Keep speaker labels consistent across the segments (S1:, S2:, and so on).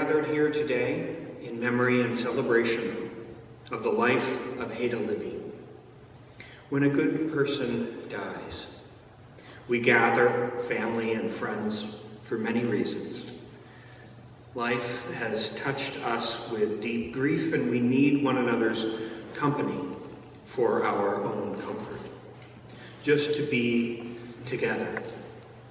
S1: gathered here today in memory and celebration of the life of Heda Libby. When a good person dies, we gather family and friends for many reasons. Life has touched us with deep grief, and we need one another's company for our own comfort. Just to be together,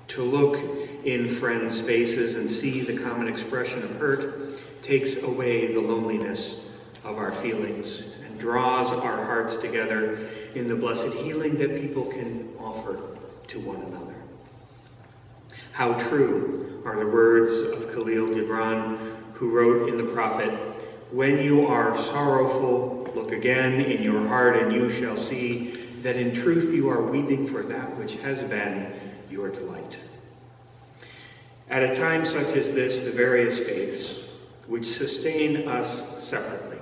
S1: to look in friends' faces and see the common expression of hurt takes away the loneliness of our feelings and draws our hearts together in the blessed healing that people can offer to one another. How true are the words of Khalil Gibran, who wrote in the prophet, "When you are sorrowful, look again in your heart, and you shall see that in truth you are weeping for that which has been your delight." At a time such as this, the various faiths, which sustain us separately,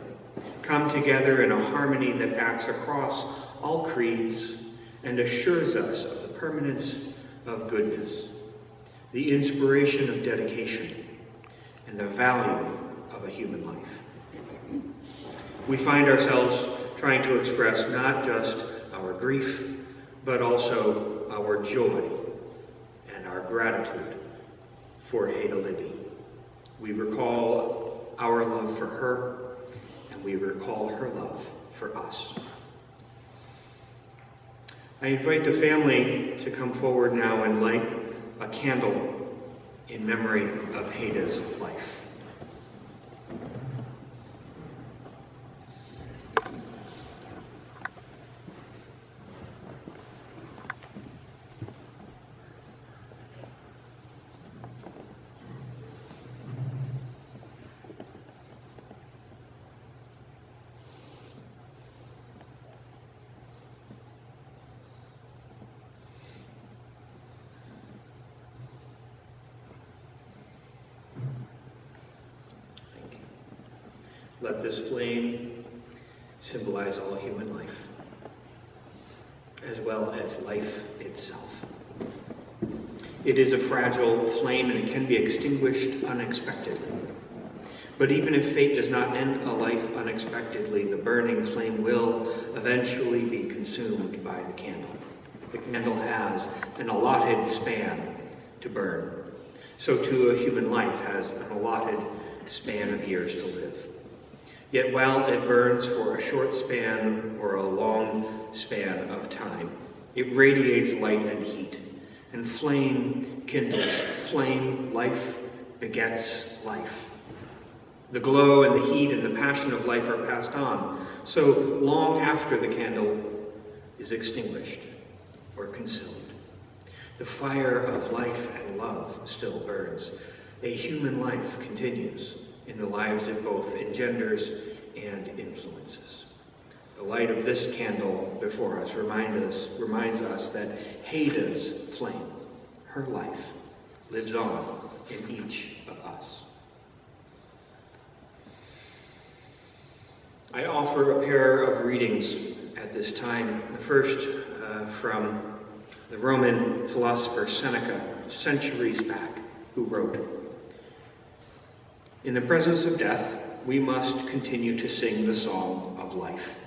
S1: come together in a harmony that acts across all creeds and assures us of the permanence of goodness, the inspiration of dedication, and the value of a human life. We find ourselves trying to express not just our grief, but also our joy and our gratitude for Heda Libby. We recall our love for her, and we recall her love for us. I invite the family to come forward now and light a candle in memory of Heda's life. Let this flame symbolize all human life, as well as life itself. It is a fragile flame, and it can be extinguished unexpectedly. But even if fate does not end a life unexpectedly, the burning flame will eventually be consumed by the candle. The candle has an allotted span to burn. So too a human life has an allotted span of years to live. Yet while it burns for a short span or a long span of time, it radiates light and heat, and flame kindles flame. Life begets life. The glow and the heat and the passion of life are passed on, so long after the candle is extinguished or consumed. The fire of life and love still burns. A human life continues in the lives it both engenders and influences. The light of this candle before us reminds us that Heda's flame, her life, lives on in each of us. I offer a pair of readings at this time. The first from the Roman philosopher Seneca, centuries back, who wrote, "In the presence of death, we must continue to sing the song of life.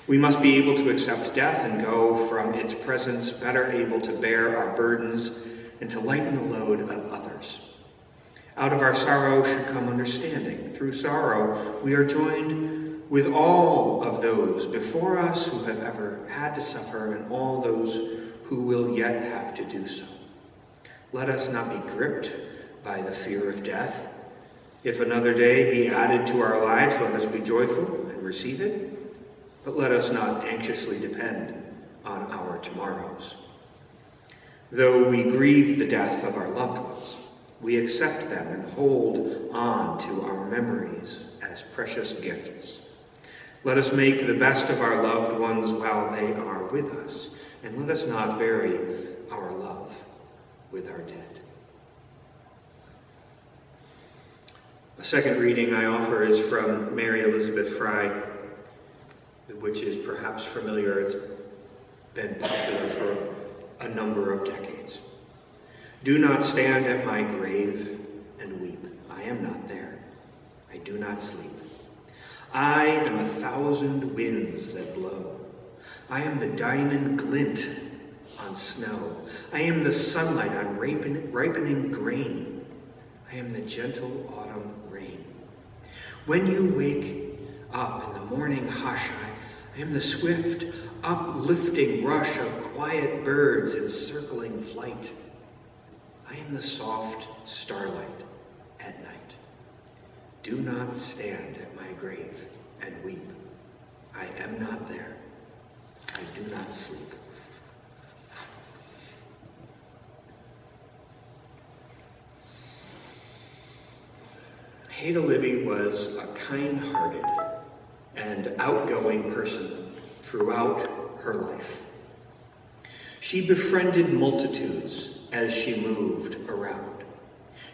S1: We must be able to accept death and go from its presence better able to bear our burdens and to lighten the load of others. Out of our sorrow should come understanding. Through sorrow, we are joined with all of those before us who have ever had to suffer and all those who will yet have to do so. Let us not be gripped by the fear of death. If another day be added to our lives, let us be joyful and receive it, but let us not anxiously depend on our tomorrows. Though we grieve the death of our loved ones, we accept them and hold on to our memories as precious gifts. Let us make the best of our loved ones while they are with us, and let us not bury our love with our dead." A second reading I offer is from Mary Elizabeth Fry, which is perhaps familiar. It's been popular for a number of decades. "Do not stand at my grave and weep. I am not there. I do not sleep. I am 1,000 winds that blow. I am the diamond glint on snow. I am the sunlight on ripening grain. I am the gentle autumn rain. When you wake up in the morning hush, I am the swift, uplifting rush of quiet birds in circling flight. I am the soft starlight at night. Do not stand at my grave and weep. I am not there. I do not sleep. Heda Libby was a kind-hearted and outgoing person throughout her life. She befriended multitudes as she moved around.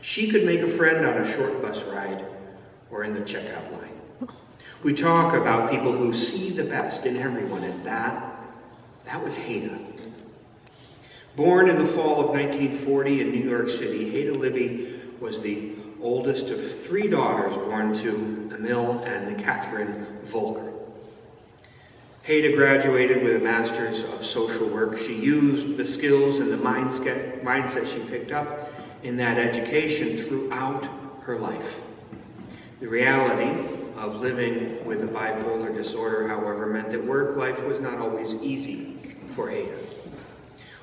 S1: She could make a friend on a short bus ride or in the checkout line. We talk about people who see the best in everyone, and that was Heda. Born in the fall of 1940 in New York City, Heda Libby was the oldest of 3 daughters born to Emil and Catherine Volker. Heda graduated with a master's of social work. She used the skills and the mindset she picked up in that education throughout her life. The reality of living with a bipolar disorder, however, meant that work life was not always easy for Heda.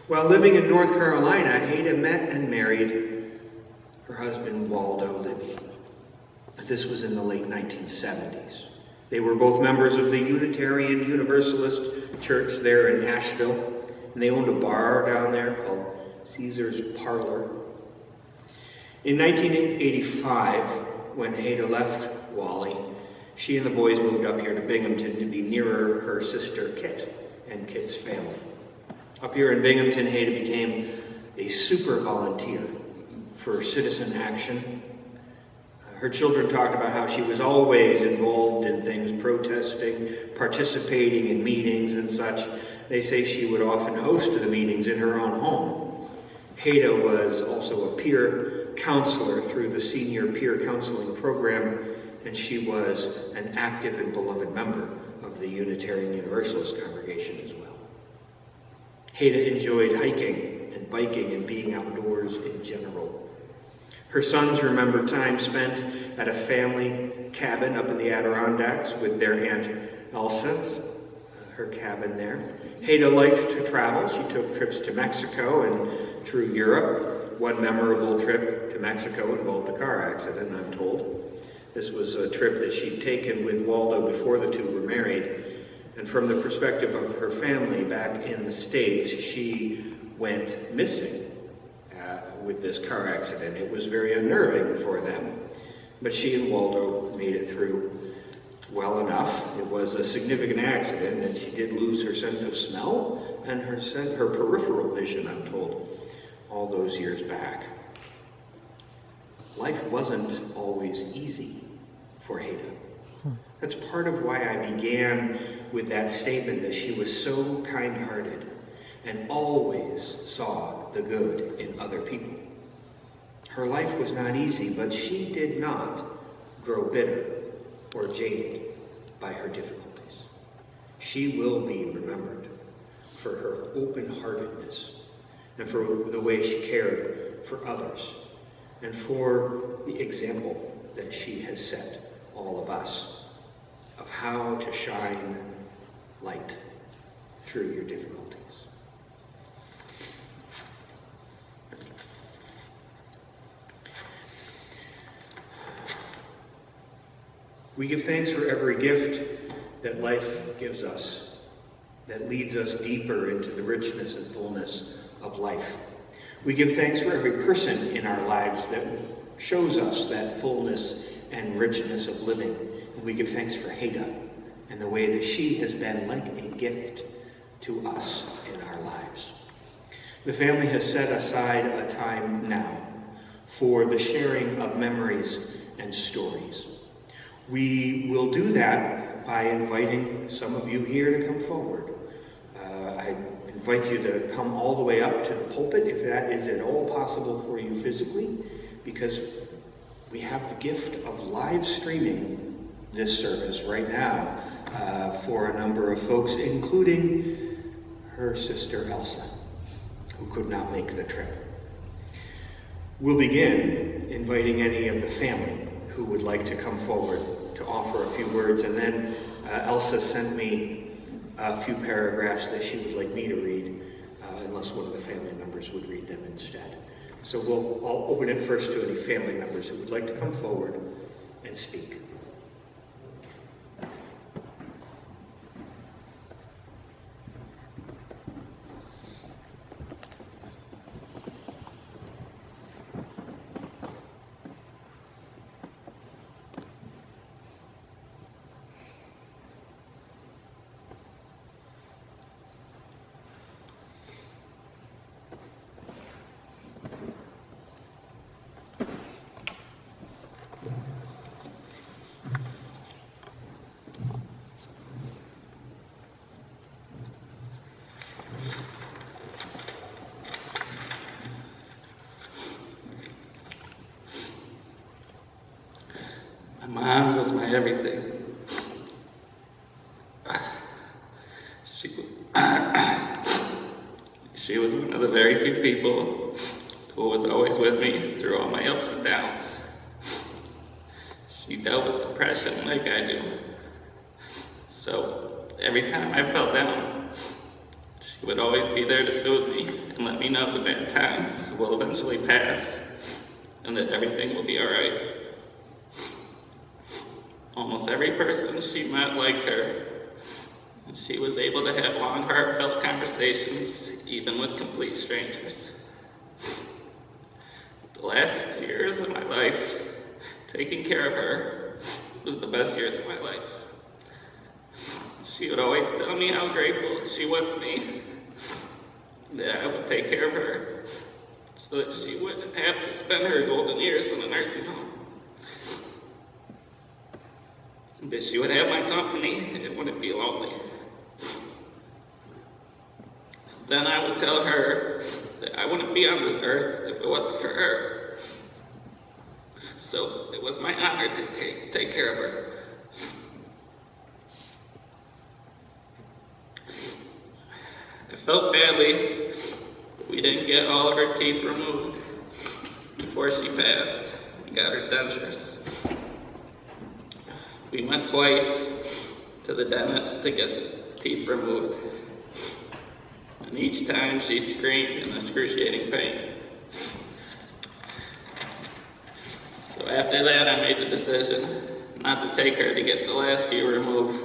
S1: While living in North Carolina, Heda met and married her husband, Waldo Libby. This was in the late 1970s. They were both members of the Unitarian Universalist Church there in Asheville, and they owned a bar down there called Caesar's Parlor. In 1985, when Heda left Wally, she and the boys moved up here to Binghamton to be nearer her sister Kit and Kit's family. Up here in Binghamton, Heda became a super volunteer for citizen action. Her children talked about how she was always involved in things, protesting, participating in meetings and such. They say she would often host the meetings in her own home. Heda was also a peer counselor through the senior peer counseling program, and she was an active and beloved member of the Unitarian Universalist congregation as well. Heda enjoyed hiking and biking and being outdoors in general. Her sons remember time spent at a family cabin up in the Adirondacks with their Aunt Elsa, her cabin there. Heda liked to travel. She took trips to Mexico and through Europe. One memorable trip to Mexico involved a car accident, I'm told. This was a trip that she'd taken with Waldo before the two were married. And from the perspective of her family back in the States, she went missing with this car accident. It was very unnerving for them. But she and Waldo made it through well enough. It was a significant accident, and she did lose her sense of smell and her peripheral vision, I'm told, all those years back. Life wasn't always easy for Heda. That's part of why I began with that statement that she was so kind-hearted and always saw the good in other people. Her life was not easy, but she did not grow bitter or jaded by her difficulties. She will be remembered for her open-heartedness and for the way she cared for others and for the example that she has set all of us of how to shine light through your difficulties. We give thanks for every gift that life gives us, that leads us deeper into the richness and fullness of life. We give thanks for every person in our lives that shows us that fullness and richness of living. And we give thanks for Heda and the way that she has been like a gift to us in our lives. The family has set aside a time now for the sharing of memories and stories. We will do that by inviting some of you here to come forward. I invite you to come all the way up to the pulpit if that is at all possible for you physically, because we have the gift of live streaming this service right now for a number of folks, including her sister Elsa, who could not make the trip. We'll begin inviting any of the family who would like to come forward to offer a few words, and then Elsa sent me a few paragraphs that she would like me to read, unless one of the family members would read them instead. So I'll open it first to any family members who would like to come forward and speak.
S2: Mom was my everything. She was one of the very few people who was always with me through all my ups and downs. She dealt with depression like I do. So every time I fell down, she would always be there to soothe me and let me know the bad times will eventually pass and that everything will be all right. Almost every person she met liked her, and she was able to have long, heartfelt conversations, even with complete strangers. The last 6 years of my life, taking care of her was the best years of my life. She would always tell me how grateful she was to me, that I would take care of her, so that she wouldn't have to spend her golden years in a nursing home. That she would have my company and wouldn't be lonely. Then I would tell her that I wouldn't be on this earth if it wasn't for her. So it was my honor to take care of her. I felt badly we didn't get all of her teeth removed before she passed. We got her dentures. We went twice to the dentist to get teeth removed. And each time she screamed in excruciating pain. So after that, I made the decision not to take her to get the last few removed,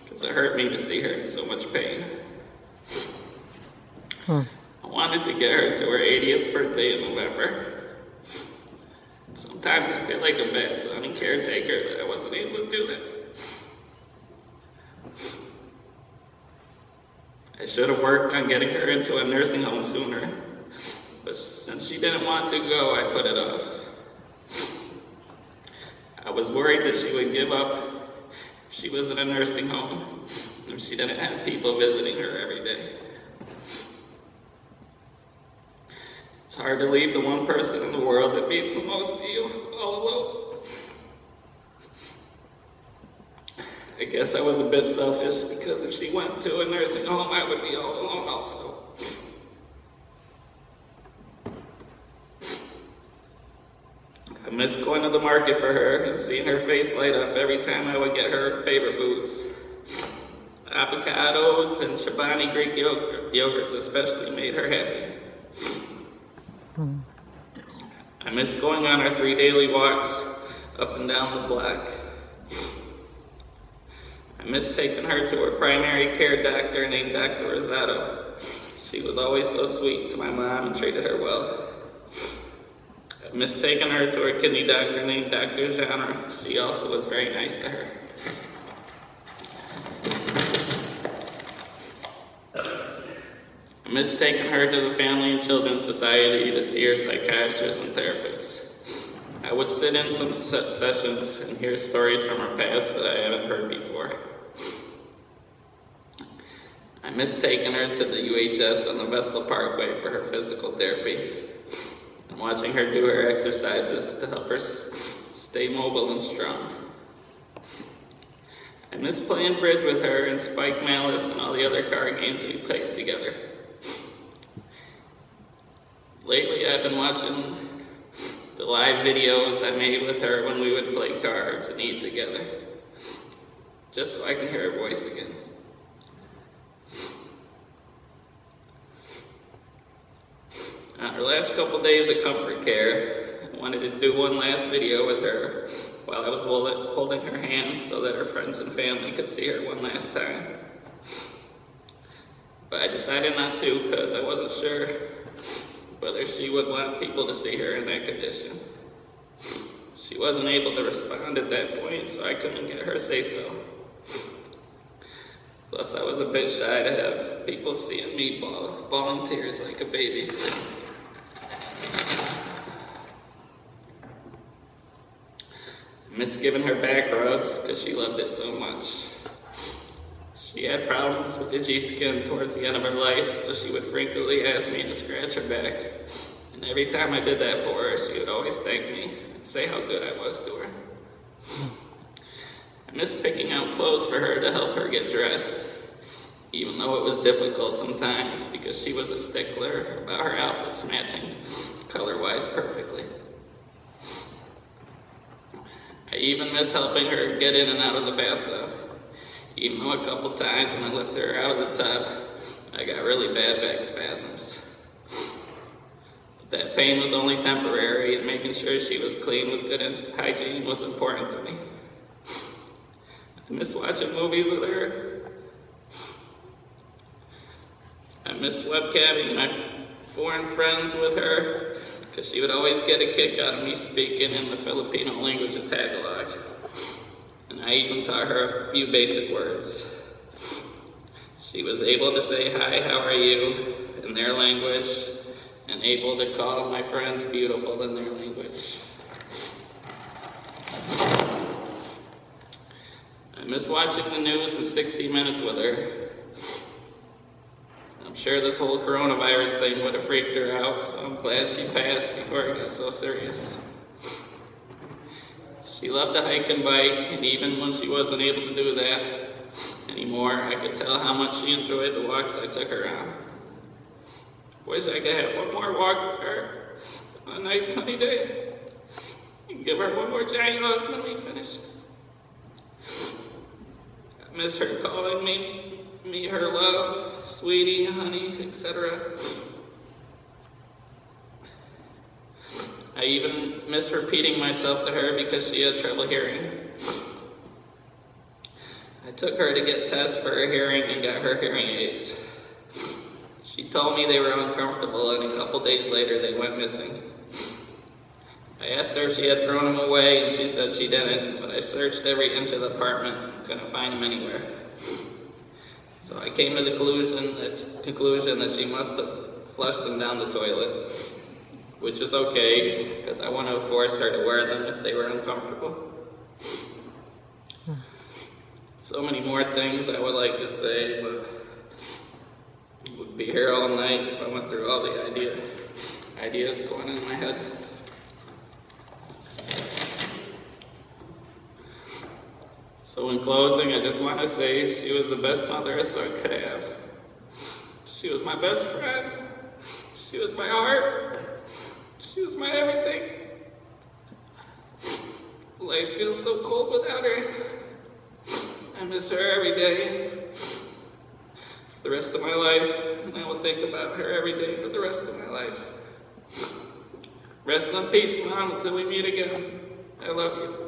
S2: because it hurt me to see her in so much pain. I wanted to get her to her 80th birthday in November. Sometimes I feel like a bad son and caretaker that I wasn't able to do that. I should have worked on getting her into a nursing home sooner, but since she didn't want to go, I put it off. I was worried that she would give up if she was in a nursing home, if she didn't have people visiting her every day. It's hard to leave the one person in the world that means the most to you all alone. I guess I was a bit selfish because if she went to a nursing home, I would be all alone also. I miss going to the market for her and seeing her face light up every time I would get her favorite foods. Avocados and Chobani Greek yogurts especially made her happy. I miss going on our 3 daily walks up and down the block. I miss taking her to her primary care doctor named Dr. Rosado. She was always so sweet to my mom and treated her well. I miss taking her to her kidney doctor named Dr. Genre. She also was very nice to her. I miss taking her to the Family and Children's Society to see her psychiatrists and therapists. I would sit in some sessions and hear stories from her past that I haven't heard before. I miss taking her to the UHS on the Vestal Parkway for her physical therapy. And watching her do her exercises to help her stay mobile and strong. I miss playing bridge with her and Spike Malice and all the other card games we played together. Lately, I've been watching the live videos I made with her when we would play cards and eat together, just so I can hear her voice again. On her last couple days of comfort care, I wanted to do one last video with her while I was holding her hand so that her friends and family could see her one last time. But I decided not to because I wasn't sure whether she would want people to see her in that condition. She wasn't able to respond at that point, so I couldn't get her say so. Plus, I was a bit shy to have people seeing me bawling tears like a baby. I miss giving her back rubs because she loved it so much. She had problems with itchy skin towards the end of her life, so she would frequently ask me to scratch her back. And every time I did that for her, she would always thank me and say how good I was to her. I miss picking out clothes for her to help her get dressed, even though it was difficult sometimes because she was a stickler about her outfits matching color-wise perfectly. I even miss helping her get in and out of the bathtub, even though a couple times when I lifted her out of the tub, I got really bad back spasms. But that pain was only temporary, and making sure she was clean with good hygiene was important to me. I miss watching movies with her. I miss webcamming my foreign friends with her, because she would always get a kick out of me speaking in the Filipino language of Tagalog. And I even taught her a few basic words. She was able to say, "Hi, how are you?" in their language, and able to call my friends beautiful in their language. I miss watching the news in 60 Minutes with her. I'm sure this whole coronavirus thing would have freaked her out, so I'm glad she passed before it got so serious. She loved to hike and bike, and even when she wasn't able to do that anymore, I could tell how much she enjoyed the walks I took her on. Wish I could have one more walk with her on a nice sunny day and give her one more giant hug when we finished. I miss her calling me her love, sweetie, honey, etc. I even miss repeating myself to her because she had trouble hearing. I took her to get tests for her hearing and got her hearing aids. She told me they were uncomfortable, and a couple days later they went missing. I asked her if she had thrown them away, and she said she didn't, but I searched every inch of the apartment and couldn't find them anywhere. So I came to the conclusion that she must have flushed them down the toilet, which is okay, because I wouldn't have forced her to wear them if they were uncomfortable. So many more things I would like to say, but would be here all night if I went through all the ideas going in my head. So in closing, I just want to say she was the best mother a son could have. She was my best friend. She was my heart. She was my everything. Life feels so cold without her. I miss her every day for the rest of my life, and I will think about her every day for the rest of my life. Rest in peace, Mom, until we meet again. I love you.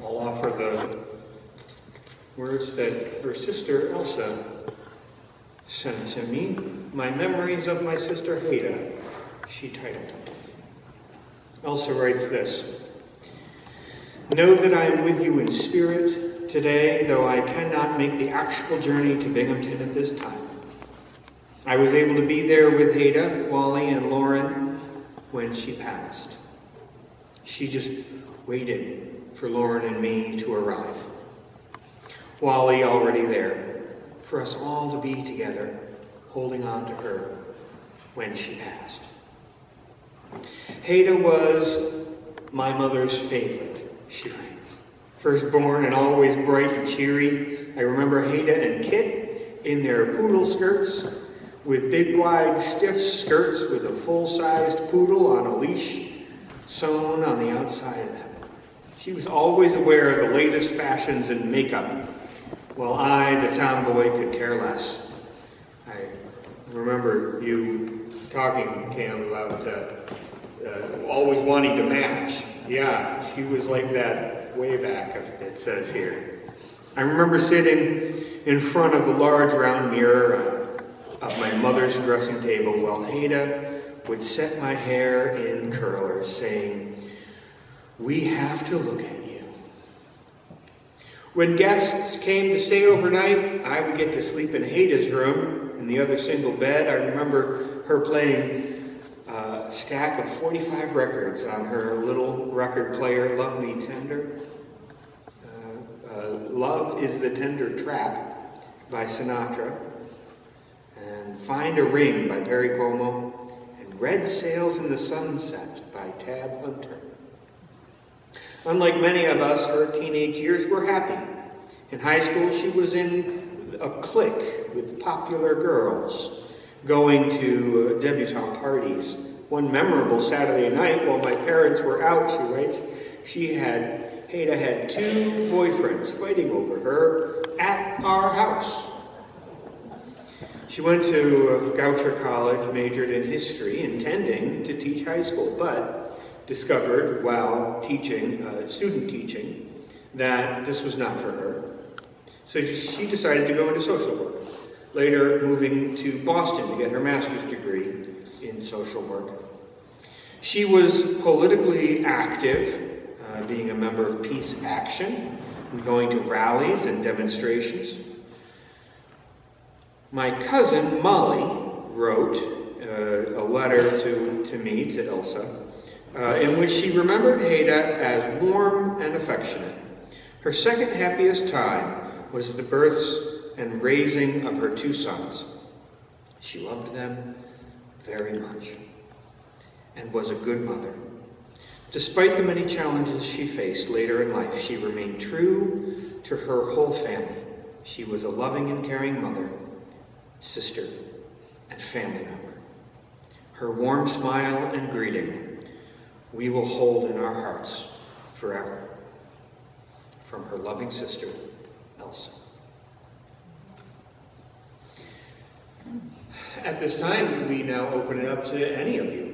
S1: I'll offer the words that her sister Elsa sent to me, "My Memories of My Sister Heda," she titled it. Elsa writes this: "Know that I am with you in spirit today, though I cannot make the actual journey to Binghamton at this time. I was able to be there with Heda, Wally, and Lauren when she passed. She just waited for Lauren and me to arrive. Wally already there, for us all to be together, holding on to her when she passed. Heda was my mother's favorite, she writes. Firstborn and always bright and cheery, I remember Heda and Kit in their poodle skirts, with big wide stiff skirts with a full-sized poodle on a leash sewn on the outside of them. She was always aware of the latest fashions in makeup, while I, the tomboy, could care less. I remember you talking, Cam, about always wanting to match. Yeah, she was like that way back, it says here. I remember sitting in front of the large round mirror of my mother's dressing table while Heda would set my hair in curlers, saying, "We have to look at you." When guests came to stay overnight, I would get to sleep in Heda's room in the other single bed. I remember her playing a stack of 45 records on her little record player, Love Me Tender. Love is the Tender Trap by Sinatra, and Find a Ring by Perry Como, and Red Sails in the Sunset by Tab Hunter. Unlike many of us, her teenage years were happy. In high school, she was in a clique with popular girls, going to debutante parties. One memorable Saturday night, while my parents were out, she writes, Heda had 2 boyfriends fighting over her at our house. She went to Goucher College, majored in history, intending to teach high school, but discovered while teaching, student teaching, that this was not for her. So she decided to go into social work, later moving to Boston to get her master's degree in social work. She was politically active, being a member of Peace Action, and going to rallies and demonstrations. My cousin, Molly, wrote a letter to me, to Elsa, in which she remembered Heda as warm and affectionate. Her second happiest time was the births and raising of her 2 sons. She loved them very much and was a good mother. Despite the many challenges she faced later in life, she remained true to her whole family. She was a loving and caring mother, sister, and family member. Her warm smile and greeting we will hold in our hearts forever. From her loving sister, Elsa. At this time, we now open it up to any of you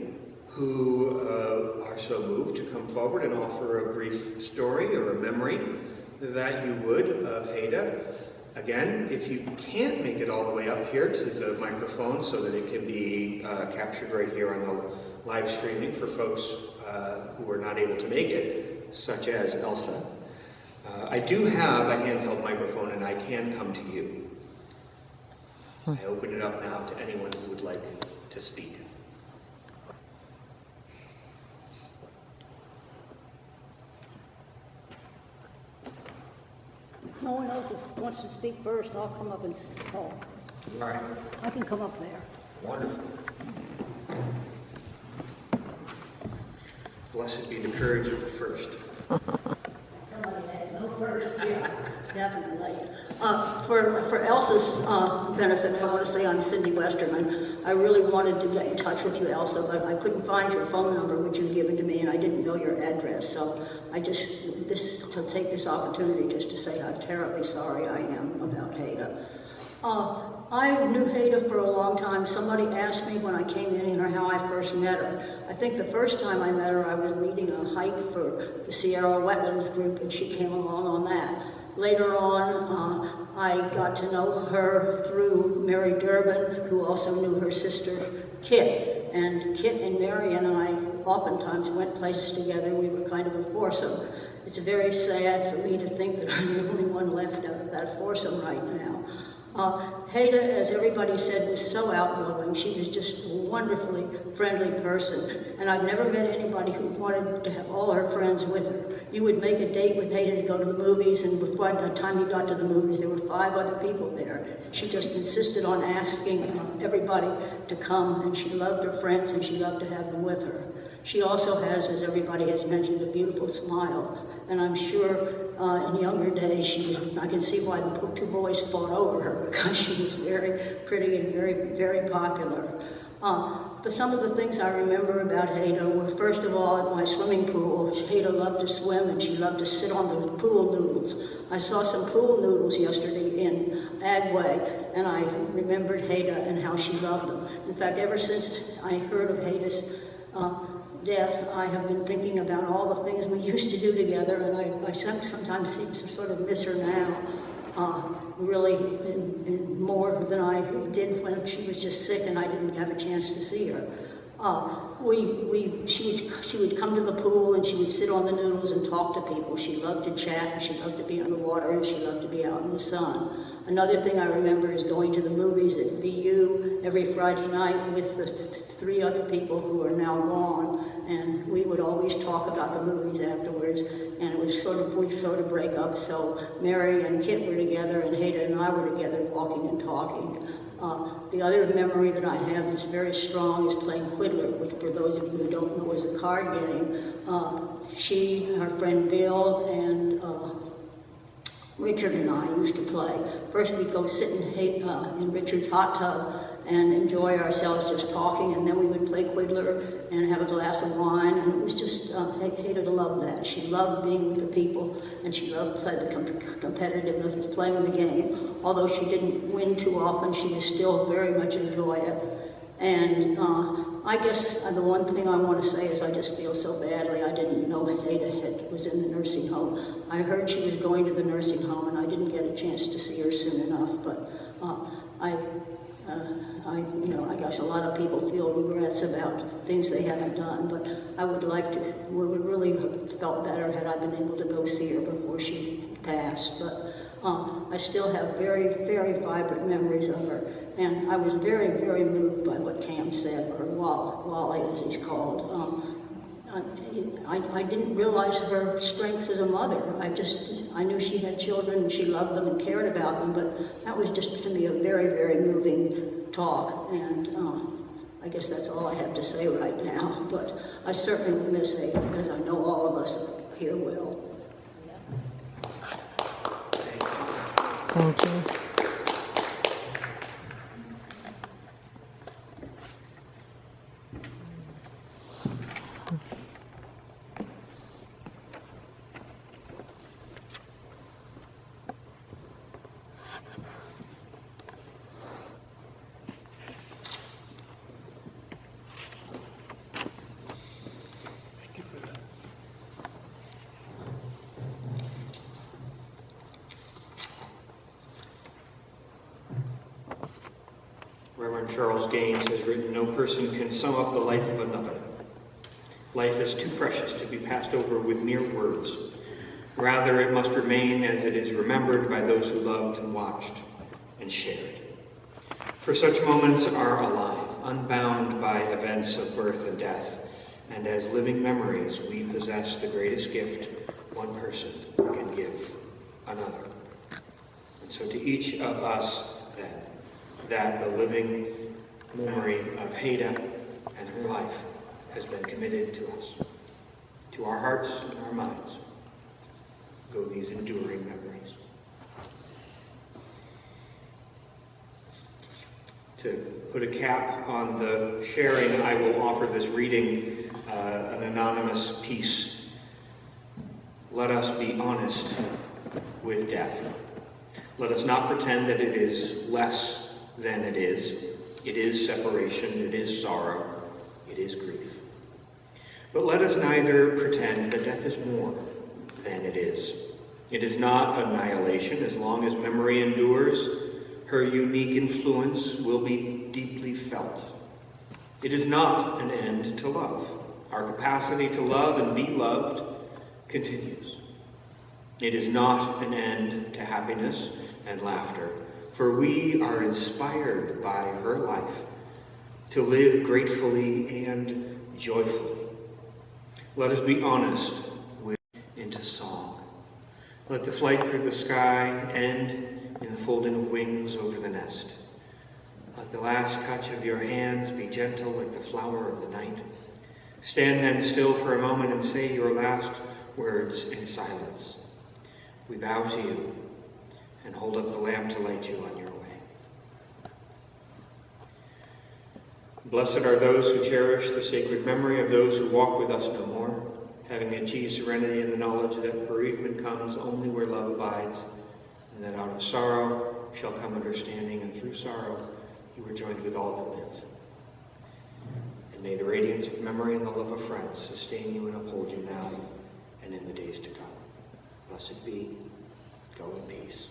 S1: who are so moved to come forward and offer a brief story or a memory that you would of Heda. Again, if you can't make it all the way up here to the microphone so that it can be captured right here on the live streaming for folks who are not able to make it, such as Elsa, I do have a handheld microphone and I can come to you. I open it up now to anyone who would like to speak.
S3: If no one else wants to speak first, I'll come up and talk.
S1: All right.
S3: I can come up there.
S1: Wonderful. Blessed be the courage of the first.
S3: Somebody had to go first. Yeah, definitely. For Elsa's benefit, I want to say I'm Cindy Westerman. I really wanted to get in touch with you, Elsa, but I couldn't find your phone number, which you'd given to me, and I didn't know your address. So I just to take this opportunity just to say how terribly sorry I am about Heda. I knew Heda for a long time. Somebody asked me when I came in here how I first met her. I think the first time I met her, I was leading a hike for the Sierra Wetlands group, and she came along on that. Later on, I got to know her through Mary Durbin, who also knew her sister, Kit. And Kit and Mary and I oftentimes went places together. We were kind of a foursome. It's very sad for me to think that I'm the only one left out of that foursome right now. Heda, as everybody said, was so outgoing. She was just a wonderfully friendly person. And I've never met anybody who wanted to have all her friends with her. You would make a date with Heda to go to the movies, and before the time you got to the movies, there were 5 other people there. She just insisted on asking everybody to come, and she loved her friends, and she loved to have them with her. She also has, as everybody has mentioned, a beautiful smile. And I'm sure in younger days, I can see why the 2 boys fought over her, because she was very pretty and very, very popular. But some of the things I remember about Heda were, first of all, at my swimming pool, Heda loved to swim and she loved to sit on the pool noodles. I saw some pool noodles yesterday in Agway, and I remembered Heda and how she loved them. In fact, ever since I heard of Heda's death, I have been thinking about all the things we used to do together, and I sometimes seem to sort of miss her now, really in more than I did when she was just sick and I didn't have a chance to see her. She would come to the pool and she would sit on the noodles and talk to people. She loved to chat, and she loved to be on the water, and she loved to be out in the sun. Another thing I remember is going to the movies at VU every Friday night with the 3 other people who are now gone, and we would always talk about the movies afterwards, and it was we'd sort of break up, so Mary and Kit were together, and Heda and I were together walking and talking. The other memory that I have that's very strong is playing Quiddler, which for those of you who don't know is a card game. She, her friend Bill, and Richard and I used to play. First we'd go sit in Richard's hot tub and enjoy ourselves just talking, and then we would play Quiddler and have a glass of wine, and it was just, Heda loved that. She loved being with the people, and she loved the competitiveness of playing the game. Although she didn't win too often, she would still very much enjoy it. And I guess the one thing I want to say is I just feel so badly. I didn't know Heda was in the nursing home. I heard she was going to the nursing home, and I didn't get a chance to see her soon enough. But I guess a lot of people feel regrets about things they haven't done. But I would really have felt better had I been able to go see her before she passed. But I still have very, very vibrant memories of her. And I was very, very moved by what Cam said, or Wally as he's called. I didn't realize her strengths as a mother. I knew she had children and she loved them and cared about them, but that was just to me a very, very moving talk. And I guess that's all I have to say right now. But I certainly will miss Heda, as I know all of us here will.
S4: Thank you.
S1: Reverend Charles Gaines has written, "No person can sum up the life of another. Life is too precious to be passed over with mere words. Rather, it must remain as it is remembered by those who loved and watched and shared. For such moments are alive, unbound by events of birth and death, and as living memories we possess the greatest gift one person can give another." And so to each of us, then, that the living memory of Heda and her life has been committed to us. To our hearts and our minds go these enduring memories. To put a cap on the sharing, I will offer this reading, an anonymous piece. Let us be honest with death. Let us not pretend that it is less than it is. It is separation, it is sorrow, it is grief. But let us neither pretend that death is more than it is. It is not annihilation. As long as memory endures, her unique influence will be deeply felt. It is not an end to love. Our capacity to love and be loved continues. It is not an end to happiness and laughter. for we are inspired by her life to live gratefully and joyfully. Let us be honest into song. Let the flight through the sky end in the folding of wings over the nest. Let the last touch of your hands be gentle like the flower of the night. Stand then still for a moment and say your last words in silence. We bow to you and hold up the lamp to light you on your way. Blessed are those who cherish the sacred memory of those who walk with us no more, having achieved serenity in the knowledge that bereavement comes only where love abides, and that out of sorrow shall come understanding, and through sorrow you are joined with all that live. And may the radiance of memory and the love of friends sustain you and uphold you now and in the days to come. Blessed be. Go in peace.